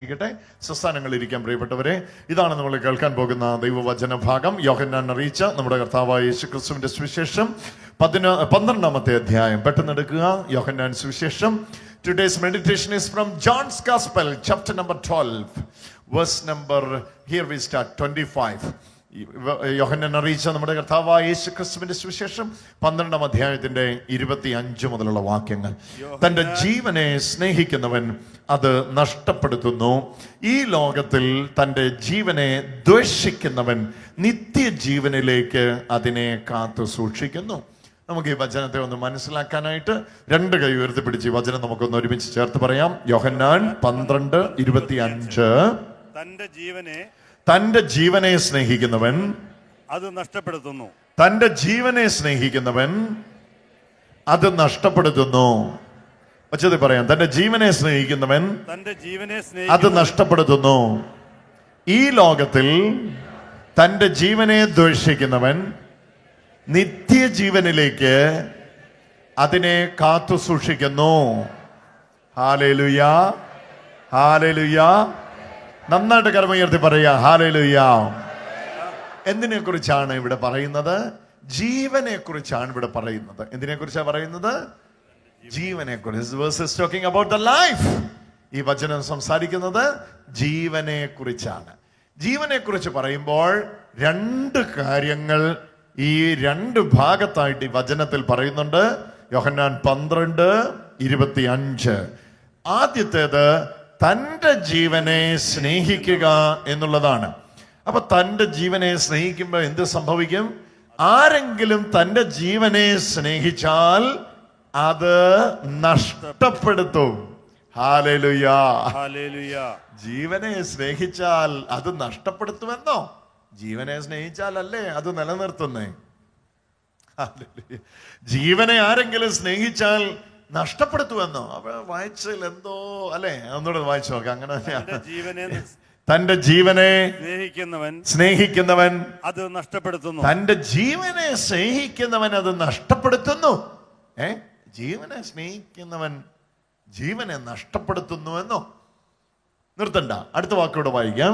സംസ്ഥാനങ്ങളിൽ ഇരിക്കാൻ പ്രിയപ്പെട്ടവരെ, ഇതാണ് നമ്മൾ കേൾക്കാൻ പോകുന്ന ദൈവവചന ഭാഗം. യോഹന്നാൻ അറിയിച്ച നമ്മുടെ കർത്താവായ യേശുക്രിസ്തുവിന്റെ സുവിശേഷം 12-ാമത്തെ അധ്യായം. പെട്ടെന്ന് എടുക്കുക. യോഹന്നാൻ സുവിശേഷം. Today's meditation is from John's Gospel, chapter number 12, verse number, here we start, 25. യോഹന്നാൻ അറിയിച്ച നമ്മുടെ കർത്താവായ യേശുക്രിസ്തുവിന്റെ സുവിശേഷം 12-ാം അധ്യായത്തിന്റെ 25 മുതലുള്ള വാക്യങ്ങൾ. തന്റെ ജീവനെ സ്നേഹിക്കുന്നവൻ അത് നഷ്ടപ്പെടുത്തുന്നു. ഈ ലോകത്തിൽ തന്റെ ജീവനെ ദ്വേഷിക്കുന്നവൻ നിത്യജീവനിലേക്ക് അതിനെ കാത്തു സൂക്ഷിക്കുന്നു. നമുക്ക് ഈ വചനത്തെ ഒന്ന് മനസ്സിലാക്കാനായിട്ട് രണ്ട് കൈ ഉയർത്തിപ്പിടിച്ച് ഈ വചനം നമുക്കൊന്ന് ഒരുമിച്ച് ചേർത്ത് പറയാം. യോഹന്നാൻ 12:25. തന്റെ ജീവനെ സ്നേഹിക്കുന്നവൻ അത് നഷ്ടപ്പെടുത്തുന്നു. തന്റെ ജീവനെ സ്നേഹിക്കുന്നവൻ അത് നഷ്ടപ്പെടുത്തുന്നു. വച്ചത് പറയാം. തന്റെ ജീവനെ സ്നേഹിക്കുന്നവൻ അത് നഷ്ടപ്പെടുത്തുന്നു. ഈ ലോകത്തിൽ തന്റെ ജീവനെ ദ്വേഷിക്കുന്നവൻ നിത്യജീവനിലേക്ക് അതിനെ കാത്തു സൂക്ഷിക്കുന്നു. Hallelujah, hallelujah. നന്നായിട്ട് കരമുയർത്തി പറയുക ഹല്ലേലൂയ. എന്തിനെ കുറിച്ചാണ് ഇവിടെ പറയുന്നത്? ജീവനെ കുറിച്ചാണ് ഇവിടെ പറയുന്നത്. എന്തിനെ കുറിച്ചാണ് പറയുന്നത്? ജീവനെ കുറിച്ച്. Verse is talking about the life. ഈ വചനം സംസാരിക്കുന്നത് ജീവനെ കുറിച്ചാണ്. ജീവനെ കുറിച്ച് പറയുമ്പോൾ രണ്ട് കാര്യങ്ങൾ ഈ രണ്ട് ഭാഗത്തായിട്ട് ഈ വചനത്തിൽ പറയുന്നുണ്ട്. യോഹന്നാൻ 12:25. ആദ്യത്തേത് തന്റെ ജീവനെ സ്നേഹിക്കുക എന്നുള്ളതാണ്. അപ്പൊ തന്റെ ജീവനെ സ്നേഹിക്കുമ്പോൾ എന്ത് സംഭവിക്കും? ആരെങ്കിലും തന്റെ ജീവനെ സ്നേഹിച്ചാൽ അത് നഷ്ടപ്പെടുത്തും. Hallelujah, hallelujah. ജീവനെ സ്നേഹിച്ചാൽ അത് നഷ്ടപ്പെടുത്തുമെന്നോ? ജീവനെ സ്നേഹിച്ചാലല്ലേ അത് നിലനിർത്തുന്നേ. ജീവനെ ആരെങ്കിലും സ്നേഹിച്ചാൽ നഷ്ടപ്പെടുത്തുമെന്നോ? അപ്പൊ വായിച്ചതിൽ എന്തോ അല്ലെ, ഒന്നുകൂടെ വായിച്ചു നോക്കാം. അങ്ങനെ തന്റെ ജീവനെ സ്നേഹിക്കുന്നവൻ അത് നഷ്ടപ്പെടുത്തുന്നു. തന്റെ ജീവനെ സ്നേഹിക്കുന്നവൻ അത് നഷ്ടപ്പെടുത്തുന്നു. ജീവനെ സ്നേഹിക്കുന്നവൻ ജീവനെ നഷ്ടപ്പെടുത്തുന്നു എന്നോ? നിർത്തണ്ട, അടുത്ത വാക്കോടെ വായിക്കാം.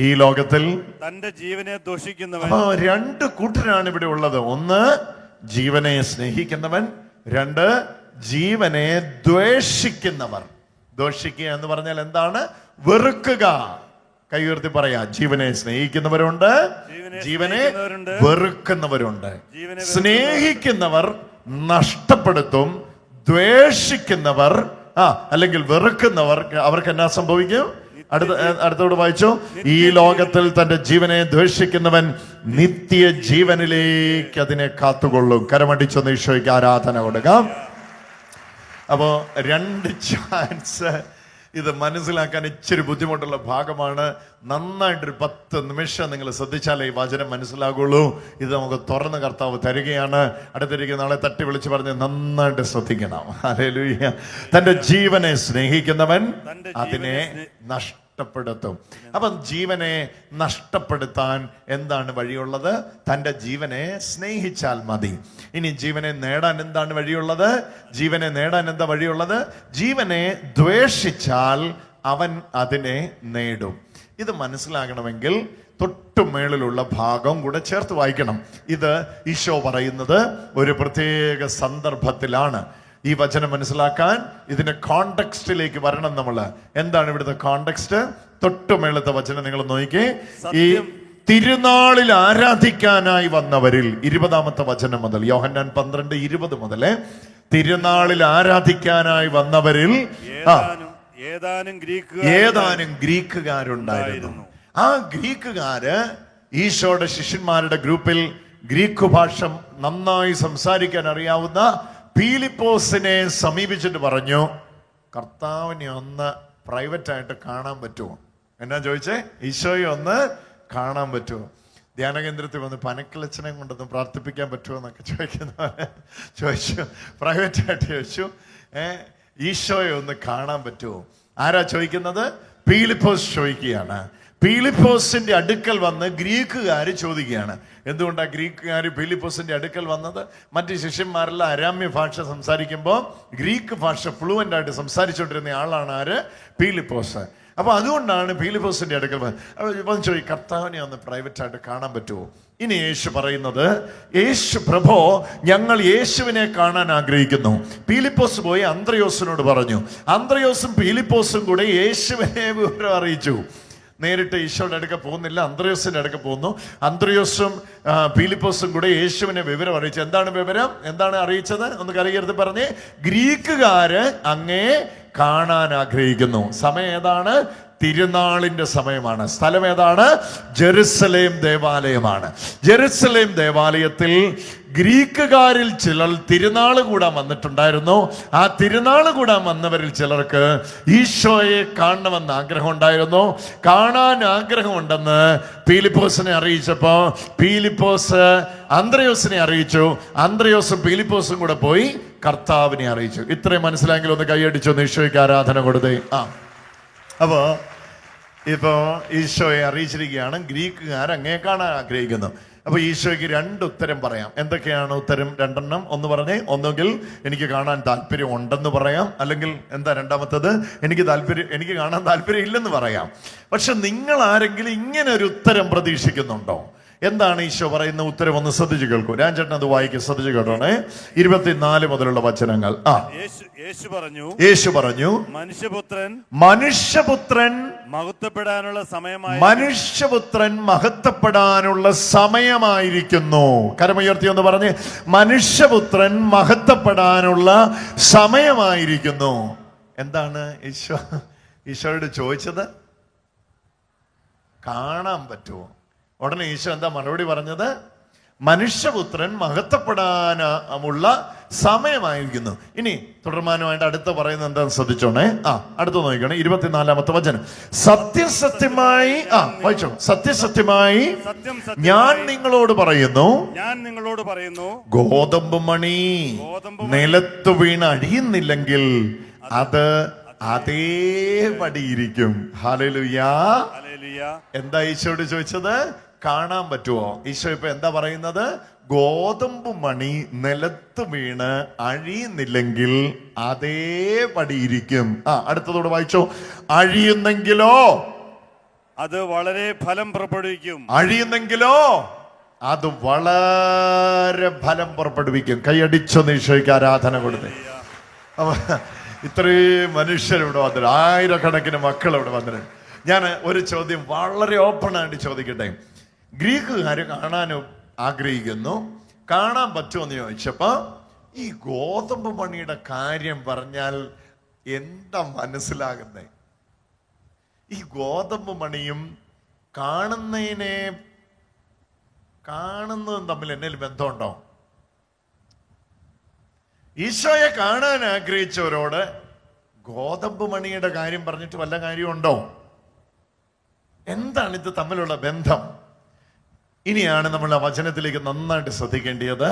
ഈ ലോകത്തിൽ തന്റെ ജീവനെ ദോഷിക്കുന്നവൻ. രണ്ട് കൂട്ടരാണ് ഇവിടെ ഉള്ളത്. ഒന്ന് ജീവനെ സ്നേഹിക്കുന്നവൻ, രണ്ട് ജീവനെ ദ്വേഷിക്കുന്നവർ. ദ്വേഷിക്കുക എന്ന് പറഞ്ഞാൽ എന്താണ്? വെറുക്കുക. കൈ ഉയർത്തി പറയാ. ജീവനെ സ്നേഹിക്കുന്നവരുണ്ട്, ജീവനെ വെറുക്കുന്നവരുണ്ട്. സ്നേഹിക്കുന്നവർ നഷ്ടപ്പെടുത്തും, ദ്വേഷിക്കുന്നവർ അല്ലെങ്കിൽ വെറുക്കുന്നവർ അവർക്ക് എന്നാ സംഭവിക്കും? അടുത്തോട് വായിച്ചോ. ഈ ലോകത്തിൽ തന്റെ ജീവനെ ദ്വേഷിക്കുന്നവൻ നിത്യജീവനിലേക്ക് അതിനെ കാത്തുകൊള്ളും. കരമടിച്ചൊന്ന് ഈശോയ്ക്ക് ആരാധന കൊടുക്കാം. അപ്പോ രണ്ട് ചാൻസ്. ഇത് മനസ്സിലാക്കാൻ ഇച്ചിരി ബുദ്ധിമുട്ടുള്ള ഭാഗമാണ്. നന്നായിട്ടൊരു 10 നിമിഷം നിങ്ങൾ ശ്രദ്ധിച്ചാലേ ഈ വചനം മനസ്സിലാകുള്ളൂ. ഇത് നമുക്ക് തുറന്ന് കർത്താവ് തരികയാണ്. അടുത്തിരിക്കുന്ന ആളെ തട്ടി വിളിച്ച് പറഞ്ഞ് നന്നായിട്ട് ശ്രദ്ധിക്കണം. ഹല്ലേലൂയ. തന്റെ ജീവനെ സ്നേഹിക്കുന്നവൻ അതിനെ നഷ്ടപ്പെടുത്തും. അപ്പം ജീവനെ നഷ്ടപ്പെടുത്താൻ എന്താണ് വഴിയുള്ളത്? തന്റെ ജീവനെ സ്നേഹിച്ചാൽ മതി. ഇനി ജീവനെ നേടാൻ എന്താണ് വഴിയുള്ളത്? ജീവനെ നേടാൻ എന്താ വഴിയുള്ളത്? ജീവനെ ദ്വേഷിച്ചാൽ അവൻ അതിനെ നേടും. ഇത് മനസ്സിലാകണമെങ്കിൽ തൊട്ടുമേളിലുള്ള ഭാഗം കൂടെ ചേർത്ത് വായിക്കണം. ഇത് ഈശോ പറയുന്നത് ഒരു പ്രത്യേക സന്ദർഭത്തിലാണ്. ഈ വചനം മനസ്സിലാക്കാൻ ഇതിന്റെ കോണ്ടെക്സ്റ്റിലേക്ക് വരണം നമ്മൾ. എന്താണ് ഇവിടുത്തെ കോണ്ടെക്സ്റ്റ്? തൊട്ടുമേളത്തെ വചനം നിങ്ങൾ നോക്കിക്കേ. ഈ തിരുനാളിൽ ആരാധിക്കാനായി വന്നവരിൽ 20-ാമത്തെ വചനം മുതൽ, യോഹന്നാൻ 12:20 മുതൽ, തിരുനാളിൽ ആരാധിക്കാനായി വന്നവരിൽ ഏതാനും ഗ്രീക്കുകാരുണ്ടായിരുന്നു. ആ ഗ്രീക്കുകാര് ഈശോയുടെ ശിഷ്യന്മാരുടെ ഗ്രൂപ്പിൽ ഗ്രീക്ക് ഭാഷ നന്നായി സംസാരിക്കാൻ അറിയാവുന്ന പീലിപ്പോസിനെ സമീപിച്ചിട്ട് പറഞ്ഞു, കർത്താവിനെ ഒന്ന് പ്രൈവറ്റ് ആയിട്ട് കാണാൻ പറ്റുമോ? എന്നാ ചോദിച്ചേ? ഈശോയെ ഒന്ന് കാണാൻ പറ്റുമോ? ധ്യാന കേന്ദ്രത്തിൽ വന്ന് പനക്കിളച്ചനെ കൊണ്ടൊന്ന് പ്രാർത്ഥിപ്പിക്കാൻ പറ്റുമോ എന്നൊക്കെ ചോദിച്ചു. പ്രൈവറ്റ് ആയിട്ട് ചോദിച്ചു. ഈശോയെ ഒന്ന് കാണാൻ പറ്റുമോ? ആരാ ചോദിക്കുന്നത്? പീലിപ്പോസ് ചോദിക്കുകയാണ്. പീലിപ്പോസിന്റെ അടുക്കൽ വന്ന് ഗ്രീക്കുകാർ ചോദിക്കുകയാണ്. എന്തുകൊണ്ടാണ് ഗ്രീക്കുകാർ പീലിപ്പോസിന്റെ അടുക്കൽ വന്നത്? മറ്റ് ശിഷ്യന്മാരെല്ലാം അരാമ്യ ഭാഷ സംസാരിക്കുമ്പോൾ ഗ്രീക്ക് ഭാഷ ഫ്ലുവൻ്റ് ആയിട്ട് സംസാരിച്ചുകൊണ്ടിരുന്ന ആളാണ് ആര്? പീലിപ്പോസ്. അപ്പൊ അതുകൊണ്ടാണ് പീലിപ്പോസിന്റെ അടുക്കൽ വന്ന് ചോദിക്കും, കർത്താവിനെ ഒന്ന് പ്രൈവറ്റായിട്ട് കാണാൻ പറ്റുമോ? ഇനി യേശു പറയുന്നത്, യേശു പ്രഭോ, ഞങ്ങൾ യേശുവിനെ കാണാൻ ആഗ്രഹിക്കുന്നു. പീലിപ്പോസ് പോയി അന്ത്രയോസിനോട് പറഞ്ഞു. അന്ത്രയോസും പീലിപ്പോസും കൂടെ യേശുവിനെ വിവരം അറിയിച്ചു. നേരിട്ട് ഈശോയുടെ അടുക്ക പോകുന്നില്ല, അന്ത്രയോസിന്റെ അടുക്ക പോകുന്നു. അന്ത്രയോസും പീലിപ്പോസും കൂടെ യേശുവിനെ വിവരം അറിയിച്ചു. എന്താണ് വിവരം? എന്താണ് അറിയിച്ചത്? ഒന്ന് കരകരുത് പറഞ്ഞേ. ഗ്രീക്കുകാര് അങ്ങേ കാണാൻ ആഗ്രഹിക്കുന്നു. സമയം ഏതാണ്? തിരുനാളിന്റെ സമയമാണ്. സ്ഥലം ഏതാണ്? ജെറുസലേം ദേവാലയമാണ്. ജെറുസലേം ദേവാലയത്തിൽ ഗ്രീക്കുകാരിൽ ചിലർ തിരുനാൾ കൂടാൻ വന്നിട്ടുണ്ടായിരുന്നു. ആ തിരുനാൾ കൂടാൻ വന്നവരിൽ ചിലർക്ക് ഈശോയെ കാണണമെന്ന് ആഗ്രഹം ഉണ്ടായിരുന്നു. കാണാൻ ആഗ്രഹമുണ്ടെന്ന് പീലിപ്പോസിനെ അറിയിച്ചപ്പോ പീലിപ്പോസ് അന്ത്രയോസിനെ അറിയിച്ചു. അന്ത്രയോസും പീലിപ്പോസും കൂടെ പോയി കർത്താവിനെ അറിയിച്ചു. ഇത്രയും മനസ്സിലായെങ്കിൽ ഒന്ന് കൈയടിച്ചൊന്ന് ഈശോയ്ക്ക് ആരാധന കൊടുത്തേ. അപ്പോ ഇപ്പോ ഈശോയെ അറിയിച്ചിരിക്കുകയാണ്, ഗ്രീക്കുകാർ അങ്ങേ കാണാൻ ആഗ്രഹിക്കുന്നു. അപ്പൊ ഈശോയ്ക്ക് രണ്ട് ഉത്തരം പറയാം. എന്തൊക്കെയാണ് ഉത്തരം? രണ്ടെണ്ണം. ഒന്ന് പറഞ്ഞേ. ഒന്നുകിൽ എനിക്ക് കാണാൻ താല്പര്യം ഉണ്ടെന്ന് പറയാം, അല്ലെങ്കിൽ എന്താ രണ്ടാമത്തത്? എനിക്ക് കാണാൻ താല്പര്യം ഇല്ലെന്ന് പറയാം. പക്ഷെ നിങ്ങൾ ആരെങ്കിലും ഇങ്ങനെ ഒരു ഉത്തരം പ്രതീക്ഷിക്കുന്നുണ്ടോ? എന്താണ് ഈശോ പറയുന്ന ഉത്തരം? ഒന്ന് ശ്രദ്ധിച്ചു കേൾക്കൂ. രാജേട്ടൻ അത് വായിക്കും, ശ്രദ്ധിച്ചു കേട്ടോണേ. 24 മുതലുള്ള വചനങ്ങൾ. യേശു പറഞ്ഞു, മനുഷ്യപുത്രൻ മഹത്വപ്പെടാനുള്ള സമയമായിരിക്കുന്നു. കരമുയർത്തി ഒന്ന് പറഞ്ഞ്, മനുഷ്യപുത്രൻ മഹത്വപ്പെടാനുള്ള സമയമായിരിക്കുന്നു. എന്താണ് ഈശോയോട് ചോദിച്ചത്? കാണാൻ പറ്റുമോ? ഉടനെ ഈശോ എന്താ മറുപടി പറഞ്ഞത്? മനുഷ്യപുത്രൻ മഹത്വപ്പെടാനുള്ള സമയമായിരിക്കുന്നു. ഇനി തുടർമാനമായിട്ട് അടുത്ത പറയുന്നത് എന്താണെന്ന് ശ്രദ്ധിച്ചോണേ. അടുത്ത നോക്കണേ. 24-ാമത്തെ വചനം. സത്യസത്യമായി വായിച്ചോ. സത്യസത്യമായി ഞാൻ നിങ്ങളോട് പറയുന്നു, ഗോതമ്പ് മണി നിലത്ത് വീണ് അഴിയുന്നില്ലെങ്കിൽ അത് അതേപടിയിരിക്കും. ഹല്ലേലൂയാ. എന്താ ഈശോയോട് ചോദിച്ചത്? കാണാൻ പറ്റുമോ? ഈശോ ഇപ്പൊ എന്താ പറയുന്നത്? ഗോതമ്പ് മണി നിലത്ത് വീണ് അഴിയുന്നില്ലെങ്കിൽ അതേപടിയിരിക്കും. അടുത്തതോട് വായിച്ചോ. അഴിയുന്നെങ്കിലോ അത് വളരെ ഫലം പുറപ്പെടുവിക്കും. അഴിയുന്നെങ്കിലോ അത് വളരെ ഫലം പുറപ്പെടുവിക്കും. കൈയടിച്ചൊന്ന് ഈശോയ്ക്ക് ആരാധന കൊടുത്തേ. അപ്പൊ ഇത്രയും മനുഷ്യരിവിടെ വന്നിട്ട്, ആയിരക്കണക്കിന് മക്കൾ ഇവിടെ വന്നിട്ട്, ഞാൻ ഒരു ചോദ്യം വളരെ ഓപ്പണായിട്ട് ചോദിക്കട്ടെ. ഗ്രീക്കുകാർ കാണാൻ ആഗ്രഹിക്കുന്നു, കാണാൻ പറ്റുമെന്ന് ചോദിച്ചപ്പോ ഈ ഗോതമ്പ് മണിയുടെ കാര്യം പറഞ്ഞാൽ എന്താ മനസ്സിലാകുന്നേ? ഈ ഗോതമ്പ് മണിയും കാണുന്നതും തമ്മിൽ എന്തെങ്കിലും ബന്ധമുണ്ടോ? ഈശോയെ കാണാൻ ആഗ്രഹിച്ചവരോട് ഗോതമ്പ് മണിയുടെ കാര്യം പറഞ്ഞിട്ട് വല്ല കാര്യമുണ്ടോ? എന്താണ് ഇത് തമ്മിലുള്ള ബന്ധം? ഇനിയാണ് നമ്മൾ ആ വചനത്തിലേക്ക് നന്നായിട്ട് ശ്രദ്ധിക്കേണ്ടത്.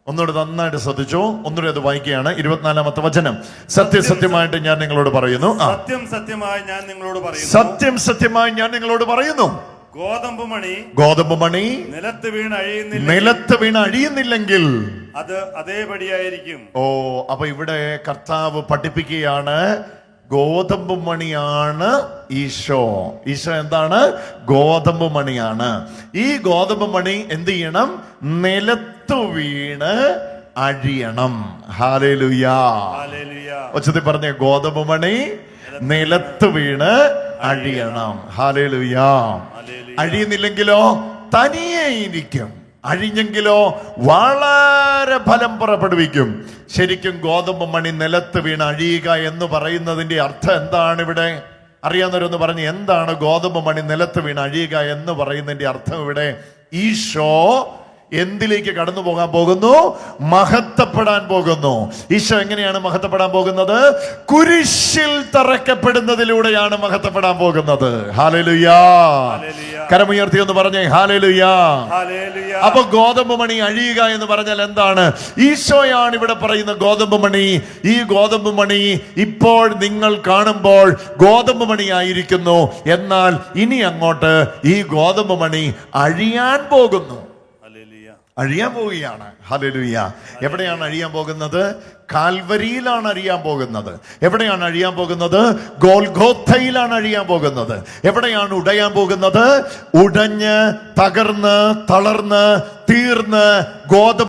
ഒന്നുകൂടെ നന്നായിട്ട് ശ്രദ്ധിച്ചോ. ഒന്നുകൂടെ അത് വായിക്കുകയാണ്. 24-ാമത്തെ വചനം. സത്യസത്യമായിട്ട് ഞാൻ നിങ്ങളോട് പറയുന്നു. സത്യം സത്യമായി ഞാൻ നിങ്ങളോട് പറയുന്നു, ഗോതമ്പ് മണി നിലത്ത് വീണ് അഴിയുന്നില്ലെങ്കിൽ അത് അതേപടിയായിരിക്കും. അപ്പൊ ഇവിടെ കർത്താവ് പഠിപ്പിക്കുകയാണ്, ഗോതമ്പ് മണിയാണ് ഈശോ. ഈശോ എന്താണ്? ഗോതമ്പ് മണിയാണ്. ഈ ഗോതമ്പ് മണി എന്ത് ചെയ്യണം? നിലത്ത് വീണ് അഴിയണം. ഹല്ലേലൂയാ. ഒച്ചത്തിൽ പറഞ്ഞേ, ഗോതമ്പ് മണി നിലത്ത് വീണ് അഴിയണം. ഹല്ലേലൂയാ. അഴിയുന്നില്ലെങ്കിലോ തനിയെ ഇരിക്കും, അഴിഞ്ഞെങ്കിലോ വളരെ ഫലം പുറപ്പെടുവിക്കും. ശരിക്കും ഗോതമ്പ് മണി നിലത്ത് വീണ് അഴിയുക എന്ന് പറയുന്നതിന്റെ അർത്ഥം എന്താണ്? ഇവിടെ അറിയാവുന്നവരൊന്ന് പറഞ്ഞ്, എന്താണ് ഗോതമ്പ് മണി നിലത്ത് വീണ് അഴിയുക എന്ന് പറയുന്നതിന്റെ അർത്ഥം? ഇവിടെ ഈശോ എന്തിലേക്ക് കടന്നു പോകാൻ പോകുന്നു? മഹത്വപ്പെടാൻ പോകുന്നു. ഈശോ എങ്ങനെയാണ് മഹത്വപ്പെടാൻ പോകുന്നത്? കുരിശിൽ തറക്കപ്പെടുന്നതിലൂടെയാണ് മഹത്വപ്പെടാൻ പോകുന്നത്. ഹല്ലേലൂയാ. കരമുയർത്തി എന്ന് പറഞ്ഞേ ഹല്ലേലൂയാ. അപ്പൊ ഗോതമ്പ് മണി അഴിയുക എന്ന് പറഞ്ഞാൽ എന്താണ്? ഈശോയാണ് ഇവിടെ പറയുന്ന ഗോതമ്പ് മണി. ഈ ഗോതമ്പ് മണി ഇപ്പോൾ നിങ്ങൾ കാണുമ്പോൾ ഗോതമ്പ് മണി ആയിരിക്കുന്നു. എന്നാൽ ഇനി അങ്ങോട്ട് ഈ ഗോതമ്പ് മണി അഴിയാൻ പോകുന്നു. അഴിയാൻ പോവുകയാണ്. ഹല്ലേലൂയ. എവിടെയാണ് അഴിയാൻ പോകുന്നത്? കാൽവരിയിലാണ് അഴിയാൻ പോകുന്നത്. എവിടെയാണ് അഴിയാൻ പോകുന്നത്? ഗോൽഗോഥയിലാണ് അഴിയാൻ പോകുന്നത്. എവിടെയാണ് ഉടയാൻ പോകുന്നത്? ഉടഞ്ഞ് തകർന്ന് തളർന്ന് തീർന്ന് ഗോതമ്പ്